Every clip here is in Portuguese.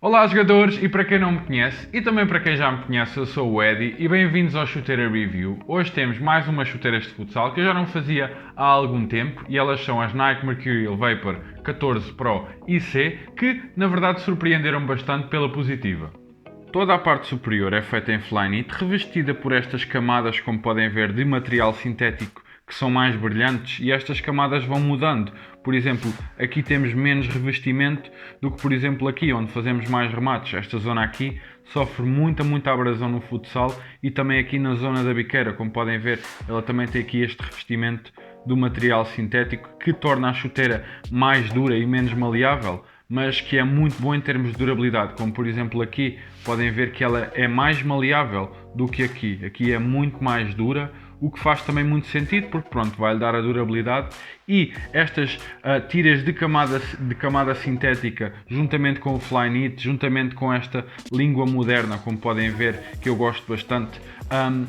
Olá jogadores, e para quem não me conhece, e também para quem já me conhece, eu sou o Eddie e bem-vindos ao Chuteira Review. Hoje temos mais umas chuteiras de futsal que eu já não fazia há algum tempo e elas são as Nike Mercurial Vapor 14 Pro IC, que na verdade surpreenderam bastante pela positiva. Toda a parte superior é feita em Flyknit, revestida por estas camadas, como podem ver, de material sintético que são mais brilhantes, e estas camadas vão mudando. Por exemplo, aqui temos menos revestimento do que, por exemplo, aqui, onde fazemos mais remates. Esta zona aqui sofre muita abrasão no futsal, e também aqui na zona da biqueira, como podem ver, ela também tem aqui este revestimento do material sintético que torna a chuteira mais dura e menos maleável, mas que é muito bom em termos de durabilidade, como por exemplo aqui podem ver que ela é mais maleável do que aqui. Aqui é muito mais dura, o que faz também muito sentido, porque pronto, vai-lhe dar a durabilidade. E estas tiras de camada sintética, juntamente com o Flyknit, juntamente com esta língua moderna, como podem ver, que eu gosto bastante,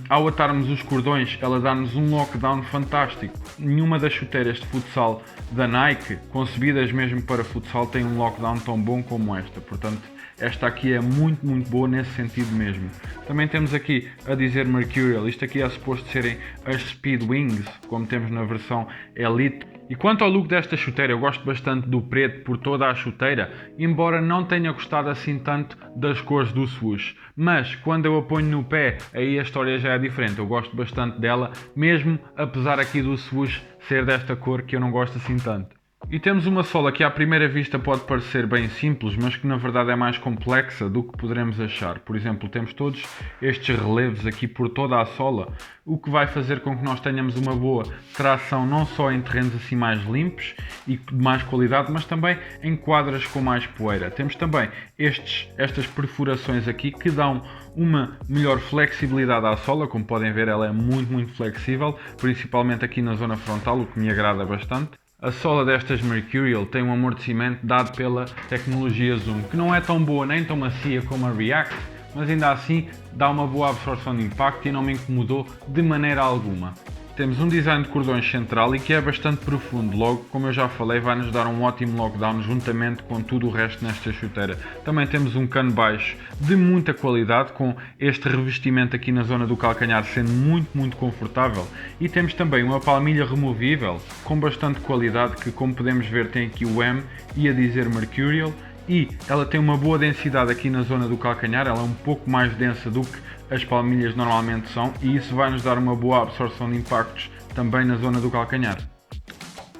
ao atarmos os cordões, ela dá-nos um lockdown fantástico. Nenhuma das chuteiras de futsal da Nike, concebidas mesmo para futsal, tem um lockdown tão bom como esta. Portanto, esta aqui é muito boa nesse sentido mesmo. Também temos aqui a dizer Mercurial. Isto aqui é suposto serem as Speed Wings, como temos na versão Elite. E quanto ao look desta chuteira, eu gosto bastante do preto por toda a chuteira, embora não tenha gostado assim tanto das cores do swoosh. Mas quando eu a ponho no pé, aí a história já é diferente. Eu gosto bastante dela, mesmo apesar aqui do swoosh ser desta cor que eu não gosto assim tanto. E temos uma sola que à primeira vista pode parecer bem simples, mas que na verdade é mais complexa do que poderemos achar. Por exemplo, temos todos estes relevos aqui por toda a sola, o que vai fazer com que nós tenhamos uma boa tração não só em terrenos assim mais limpos e de mais qualidade, mas também em quadras com mais poeira. Temos também estas perfurações aqui que dão uma melhor flexibilidade à sola. Como podem ver, ela é muito flexível, principalmente aqui na zona frontal, o que me agrada bastante. A sola destas Mercurial tem um amortecimento dado pela tecnologia Zoom, que não é tão boa nem tão macia como a React, mas ainda assim dá uma boa absorção de impacto e não me incomodou de maneira alguma. Temos um design de cordões central e que é bastante profundo, logo, como eu já falei, vai nos dar um ótimo lockdown juntamente com tudo o resto nesta chuteira. Também temos um cano baixo de muita qualidade, com este revestimento aqui na zona do calcanhar sendo muito confortável, e temos também uma palmilha removível com bastante qualidade, que como podemos ver tem aqui o M e a dizer Mercurial, e ela tem uma boa densidade aqui na zona do calcanhar. Ela é um pouco mais densa do que as palmilhas normalmente são, e isso vai nos dar uma boa absorção de impactos também na zona do calcanhar.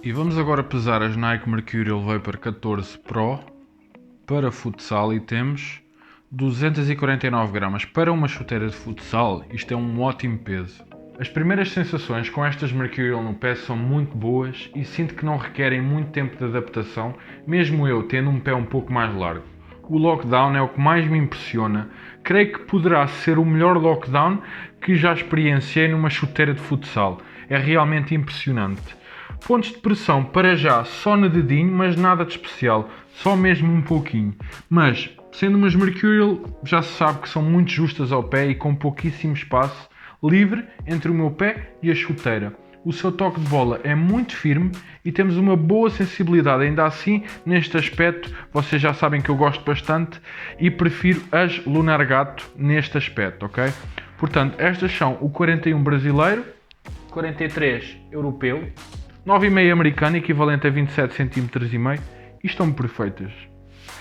E vamos agora pesar as Nike Mercurial Vapor 14 Pro para futsal, e temos 249 gramas. Para uma chuteira de futsal, isto é um ótimo peso. As primeiras sensações com estas Mercurial no pé são muito boas e sinto que não requerem muito tempo de adaptação, mesmo eu tendo um pé um pouco mais largo. O lockdown é o que mais me impressiona. Creio que poderá ser o melhor lockdown que já experienciei numa chuteira de futsal. É realmente impressionante. Pontos de pressão para já só no dedinho, mas nada de especial, só mesmo um pouquinho. Mas, sendo umas Mercurial, já se sabe que são muito justas ao pé e com pouquíssimo espaço livre entre o meu pé e a chuteira. O seu toque de bola é muito firme e temos uma boa sensibilidade. Ainda assim, neste aspecto, vocês já sabem que eu gosto bastante e prefiro as Lunar Gato neste aspecto, ok? Portanto, estas são o 41 brasileiro, 43 europeu, 9,5 americano, equivalente a 27 cm e meio, e estão perfeitas.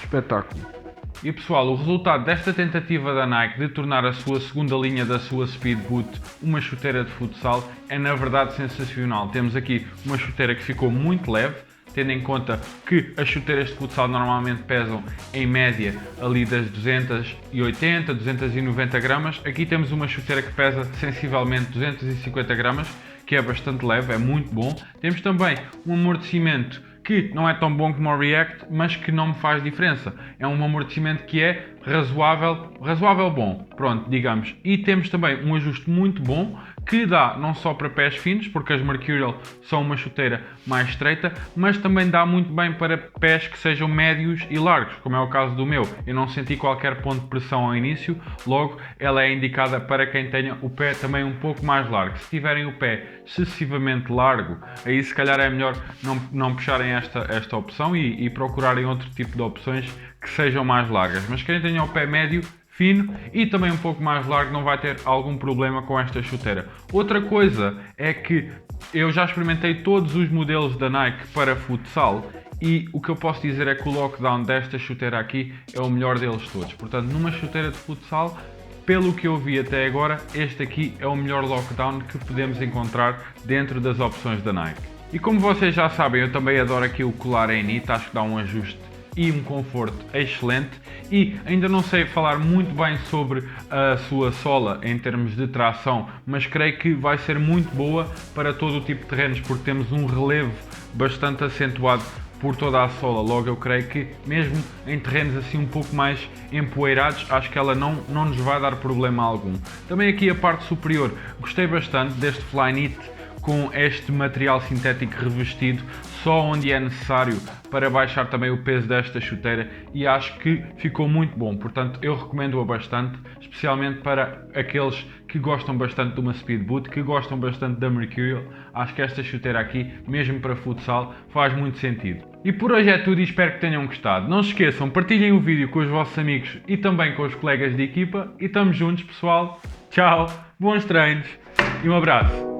Espetáculo. E pessoal, o resultado desta tentativa da Nike de tornar a sua segunda linha da sua Speed Boot uma chuteira de futsal é na verdade sensacional. Temos aqui uma chuteira que ficou muito leve, tendo em conta que as chuteiras de futsal normalmente pesam em média ali das 280, 290 gramas. Aqui temos uma chuteira que pesa sensivelmente 250 gramas, que é bastante leve, é muito bom. Temos também um amortecimento que não é tão bom como o React, mas que não me faz diferença. É um amortecimento que é razoável bom, pronto, digamos. E temos também um ajuste muito bom, que dá não só para pés finos, porque as Mercurial são uma chuteira mais estreita, mas também dá muito bem para pés que sejam médios e largos, como é o caso do meu. Eu não senti qualquer ponto de pressão ao início, logo ela é indicada para quem tenha o pé também um pouco mais largo. Se tiverem o pé excessivamente largo, aí se calhar é melhor não puxarem esta opção e procurarem outro tipo de opções que sejam mais largas, mas quem tenha o pé médio, fino e também um pouco mais largo não vai ter algum problema com esta chuteira. Outra coisa é que eu já experimentei todos os modelos da Nike para futsal e o que eu posso dizer é que o lockdown desta chuteira aqui é o melhor deles todos. Portanto, numa chuteira de futsal, pelo que eu vi até agora, este aqui é o melhor lockdown que podemos encontrar dentro das opções da Nike. E como vocês já sabem, eu também adoro aqui o colar em knit, acho que dá um ajuste e um conforto excelente, e ainda não sei falar muito bem sobre a sua sola em termos de tração, mas creio que vai ser muito boa para todo o tipo de terrenos, porque temos um relevo bastante acentuado por toda a sola. Logo eu creio que mesmo em terrenos assim um pouco mais empoeirados, acho que ela não nos vai dar problema algum. Também aqui a parte superior, gostei bastante deste Flyknit com este material sintético revestido só onde é necessário para baixar também o peso desta chuteira, e acho que ficou muito bom. Portanto, eu recomendo-a bastante, especialmente para aqueles que gostam bastante de uma speed boot, que gostam bastante da Mercurial. Acho que esta chuteira aqui, mesmo para futsal, faz muito sentido. E por hoje é tudo e espero que tenham gostado. Não se esqueçam, partilhem o vídeo com os vossos amigos e também com os colegas de equipa, e estamos juntos, pessoal. Tchau, bons treinos e um abraço.